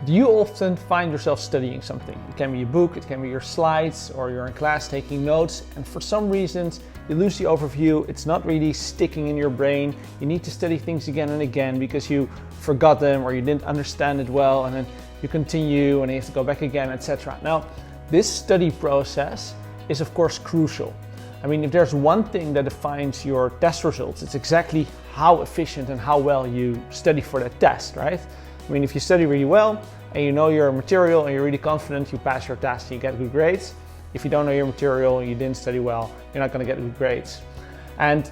Do you often find yourself studying something? It can be a book, it can be your slides, or you're in class taking notes, and for some reasons you lose the overview, it's not really sticking in your brain, you need to study things again and again because you forgot them or you didn't understand it well, and then you continue and you have to go back again, etc. Now, this study process is of course crucial. I mean, if there's one thing that defines your test results, it's exactly how efficient and how well you study for that test, right? I mean, if you study really well and you know your material and you're really confident, you pass your test, you get good grades. If you don't know your material and you didn't study well, you're not going to get good grades. And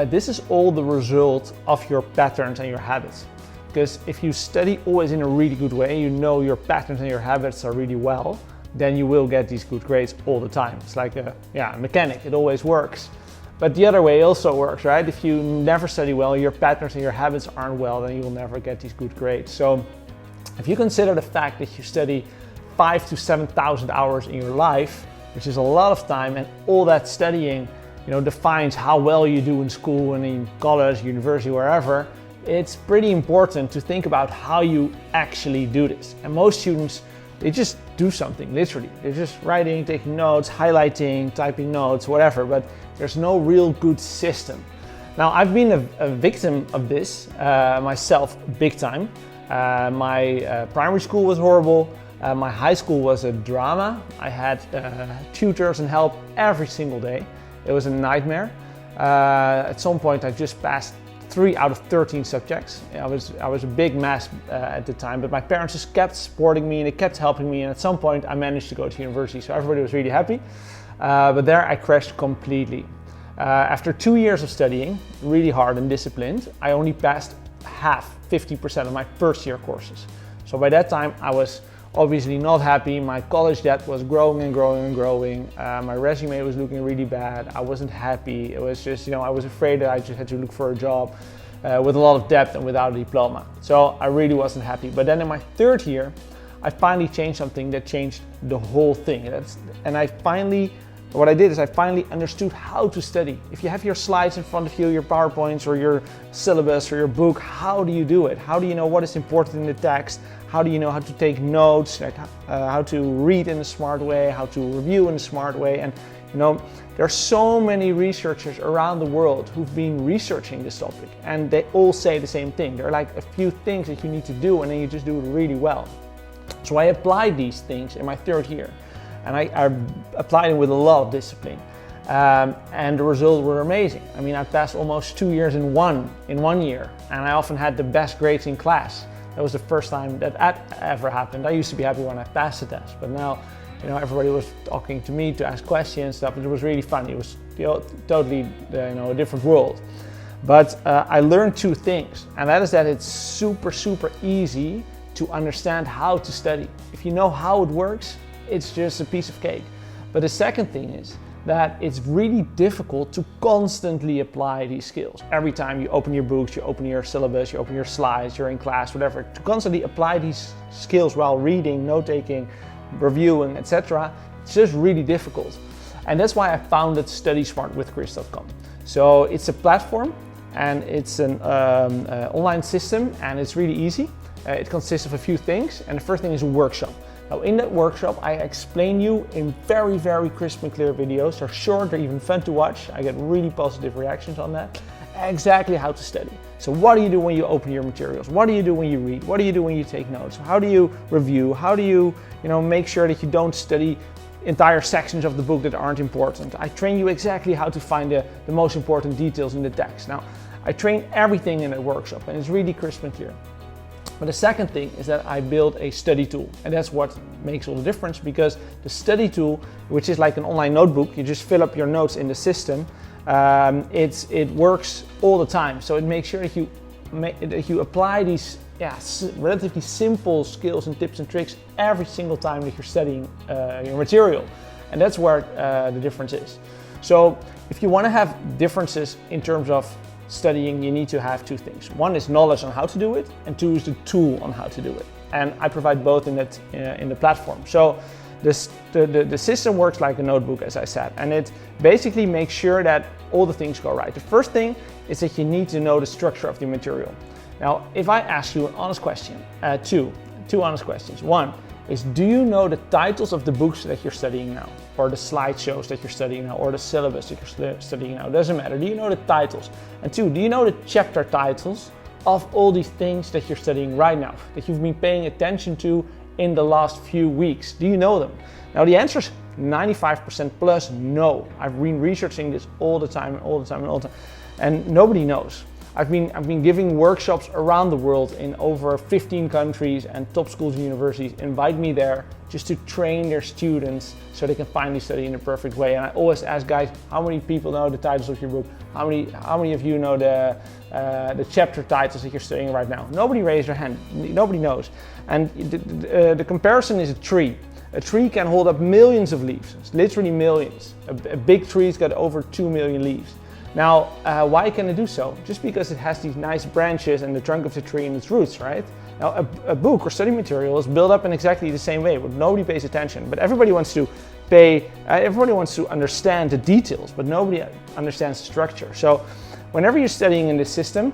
this is all the result of your patterns and your habits. Because if you study always in a really good way, you know your patterns and your habits are really well, then you will get these good grades all the time. It's like a mechanic, it always works. But the other way also works, right? If you never study well, your patterns and your habits aren't well, then you will never get these good grades. So if you consider the fact that you study 5,000 to 7,000 hours in your life, which is a lot of time, and all that studying, defines how well you do in school and in college, university, wherever, it's pretty important to think about how you actually do this. And most students, they just do something, literally. They're just writing, taking notes, highlighting, typing notes, whatever, but there's no real good system. Now, I've been a victim of this myself, big time. My primary school was horrible. My high school was a drama. I had tutors and help every single day. It was a nightmare. At some point, I just passed 3 out of 13 subjects. I was a big mess at the time, but my parents just kept supporting me and they kept helping me, and at some point I managed to go to university, so everybody was really happy. But there I crashed completely. After 2 years of studying, really hard and disciplined, I only passed half, 50% of my first year courses. So by that time I was obviously not happy. My college debt was growing and growing and growing. My resume was looking really bad. I wasn't happy. It was just, I was afraid that I just had to look for a job with a lot of debt and without a diploma. So I really wasn't happy. But then in my third year, I finally changed something that changed the whole thing. What I did is I finally understood how to study. If you have your slides in front of you, your PowerPoints or your syllabus or your book, how do you do it? How do you know what is important in the text? How do you know how to take notes, how to read in a smart way, how to review in a smart way? And there are so many researchers around the world who've been researching this topic, and they all say the same thing. There are like a few things that you need to do, and then you just do it really well. So I applied these things in my third year. And I applied it with a lot of discipline, and the results were amazing. I mean, I passed almost 2 years in one year, and I often had the best grades in class. That was the first time that ever happened. I used to be happy when I passed the test, but now, everybody was talking to me to ask questions and stuff, and it was really fun. It was totally, a different world. But I learned 2 things, and that is that it's super, super easy to understand how to study. If you know how it works, it's just a piece of cake. But the second thing is that it's really difficult to constantly apply these skills. Every time you open your books, you open your syllabus, you open your slides, you're in class, whatever, to constantly apply these skills while reading, note-taking, reviewing, etc., it's just really difficult. And that's why I founded StudySmart-with-Chris.com. So it's a platform and it's an online system, and it's really easy. It consists of a few things, and the first thing is a workshop. Now, in that workshop, I explain you in very, very crisp and clear videos. They're short, they're even fun to watch. I get really positive reactions on that. Exactly how to study. So what do you do when you open your materials? What do you do when you read? What do you do when you take notes? How do you review? How do you, make sure that you don't study entire sections of the book that aren't important? I train you exactly how to find the most important details in the text. Now, I train everything in that workshop, and it's really crisp and clear. But the second thing is that I built a study tool, and that's what makes all the difference, because the study tool, which is like an online notebook, you just fill up your notes in the system, it works all the time. So it makes sure that you apply these relatively simple skills and tips and tricks every single time that you're studying your material. And that's where the difference is. So if you want to have differences in terms of studying, you need to have 2 things. One is knowledge on how to do it, and 2 is the tool on how to do it. And I provide both in the platform. So the system works like a notebook, as I said, and it basically makes sure that all the things go right. The first thing is that you need to know the structure of the material. Now, if I ask you an honest question, 2, two honest questions. One is, do you know the titles of the books that you're studying now, or the slideshows that you're studying now, or the syllabus that you're studying now? It doesn't matter. Do you know the titles? And two, do you know the chapter titles of all these things that you're studying right now, that you've been paying attention to in the last few weeks? Do you know them? Now the answer is 95% plus no. I've been researching this all the time, and nobody knows. I've been giving workshops around the world in over 15 countries, and top schools and universities invite me there just to train their students so they can finally study in the perfect way. And I always ask guys, how many people know the titles of your book? How many of you know the chapter titles that you're studying right now? Nobody raised their hand. Nobody knows. And the comparison is a tree. A tree can hold up millions of leaves, literally millions. A big tree's got over 2 million leaves. Now, why can it do so? Just because it has these nice branches and the trunk of the tree and its roots, right? Now, a book or study material is built up in exactly the same way, but nobody pays attention. But everybody wants to understand the details, but nobody understands the structure. So whenever you're studying in this system,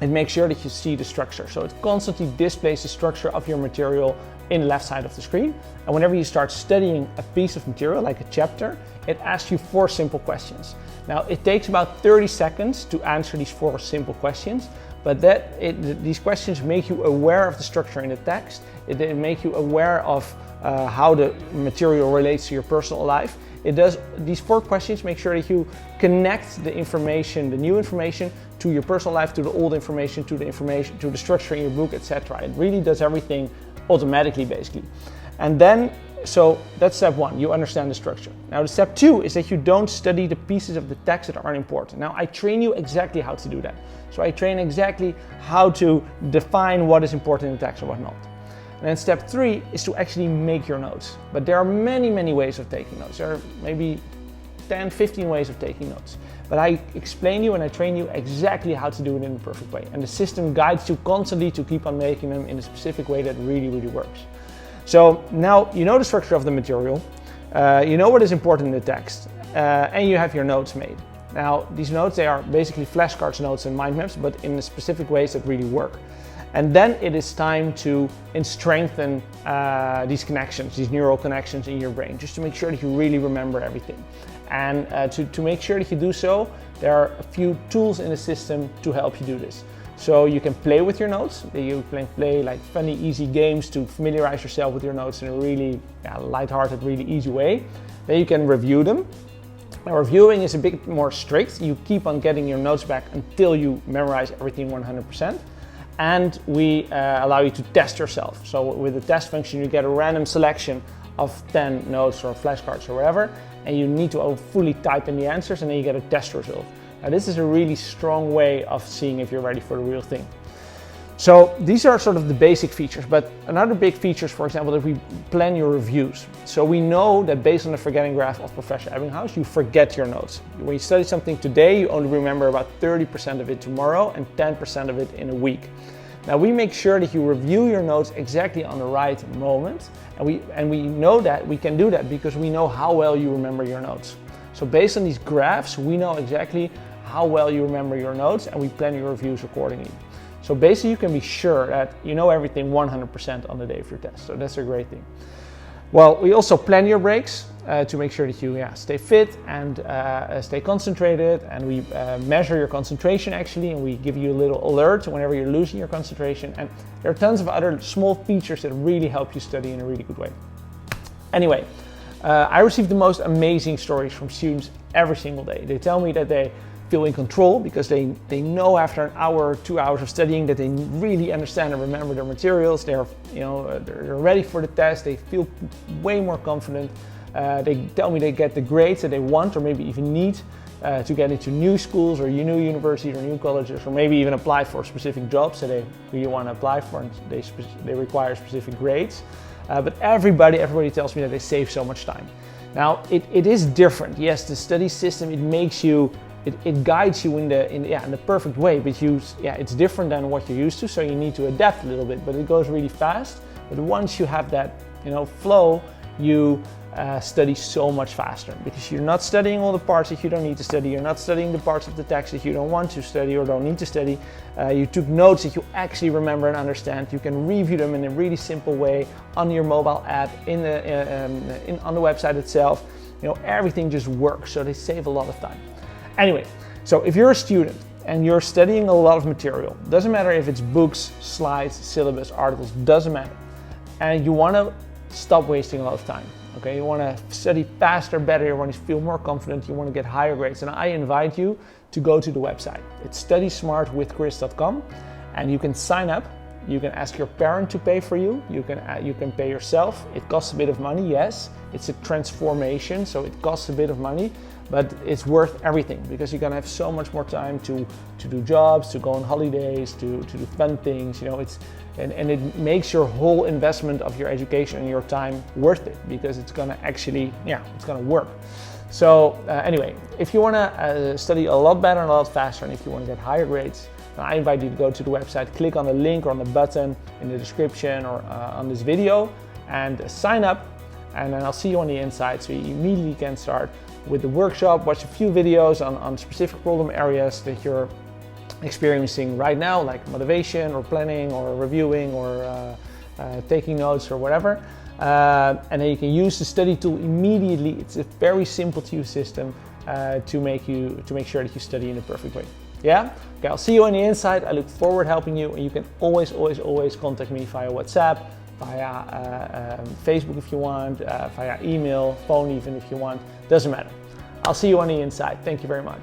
it makes sure that you see the structure. So it constantly displays the structure of your material in the left side of the screen. And whenever you start studying a piece of material, like a chapter, it asks you 4 simple questions. Now, it takes about 30 seconds to answer these 4 simple questions, but these questions make you aware of the structure in the text. They make you aware of how the material relates to your personal life. These 4 questions make sure that you connect the information, the new information, to your personal life, to the old information, to the structure in your book, etc. It really does everything automatically, basically. And then, so that's step 1, you understand the structure. Now the step 2 is that you don't study the pieces of the text that aren't important. Now I train you exactly how to do that. So I train exactly how to define what is important in the text and what not. And then step 3 is to actually make your notes. But there are many ways of taking notes. There are maybe 10, 15 ways of taking notes. But I explain you and I train you exactly how to do it in the perfect way. And the system guides you constantly to keep on making them in a specific way that really works. So now you know the structure of the material, you know what is important in the text, and you have your notes made. Now these notes, they are basically flashcards, notes and mind maps, but in specific ways that really work. And then it is time to strengthen these connections, these neural connections in your brain, just to make sure that you really remember everything. And to make sure that you do so, there are a few tools in the system to help you do this. So you can play with your notes. You can play like funny, easy games to familiarize yourself with your notes in a really lighthearted, really easy way. Then you can review them. Now reviewing is a bit more strict. You keep on getting your notes back until you memorize everything 100%. And we allow you to test yourself. So with the test function, you get a random selection of 10 notes or flashcards or whatever, and you need to fully type in the answers, and then you get a test result. Now this is a really strong way of seeing if you're ready for the real thing. So these are sort of the basic features, but another big feature is, for example, that we plan your reviews. So we know that based on the forgetting graph of Professor Ebbinghaus, you forget your notes. When you study something today, you only remember about 30% of it tomorrow and 10% of it in a week. Now we make sure that you review your notes exactly on the right moment, and we know that we can do that because we know how well you remember your notes. So based on these graphs, we know exactly how well you remember your notes, and we plan your reviews accordingly. So basically you can be sure that you know everything 100% on the day of your test. So that's a great thing. Well, we also plan your breaks to make sure that you stay fit and stay concentrated, and we measure your concentration actually, and we give you a little alert whenever you're losing your concentration. And there are tons of other small features that really help you study in a really good way. Anyway, I receive the most amazing stories from students every single day. They tell me that they feel in control because they know after an hour or 2 hours of studying that they really understand and remember their materials. They're ready for the test. They feel way more confident. They tell me they get the grades that they want or maybe even need to get into new schools or new universities or new colleges, or maybe even apply for specific jobs that they really want to apply for, and they require specific grades. But everybody tells me that they save so much time. Now it is different. Yes, the study system, it makes you, it guides you in the perfect way, but it's different than what you're used to, so you need to adapt a little bit, but it goes really fast. But once you have that flow, you study so much faster, because you're not studying all the parts that you don't need to study. You're not studying the parts of the text that you don't want to study or don't need to study. You took notes that you actually remember and understand. You can review them in a really simple way on your mobile app, on the website itself. You know, everything just works, so they save a lot of time. Anyway, so if you're a student and you're studying a lot of material, doesn't matter if it's books, slides, syllabus, articles, doesn't matter, and you want to stop wasting a lot of time. Okay, you want to study faster, better, you want to feel more confident, you want to get higher grades, and I invite you to go to the website. It's StudySmartWithChris.com, and you can sign up. You can ask your parent to pay for you. You can pay yourself. It costs a bit of money, yes. It's a transformation, so it costs a bit of money, but it's worth everything, because you're gonna have so much more time to do jobs, to go on holidays, to do fun things. You know, and it makes your whole investment of your education and your time worth it, because it's gonna actually, it's gonna work. So anyway, if you wanna study a lot better and a lot faster, and if you wanna get higher grades, I invite you to go to the website, click on the link or on the button in the description or on this video, and sign up, and then I'll see you on the inside, so you immediately can start with the workshop, watch a few videos on specific problem areas that you're experiencing right now, like motivation or planning or reviewing or taking notes or whatever. And then you can use the study tool immediately. It's a very simple to use system to make sure that you study in the perfect way. Yeah? Okay, I'll see you on the inside. I look forward to helping you, and you can always contact me via WhatsApp, via Facebook if you want, via email, phone even if you want. Doesn't matter. I'll see you on the inside. Thank you very much.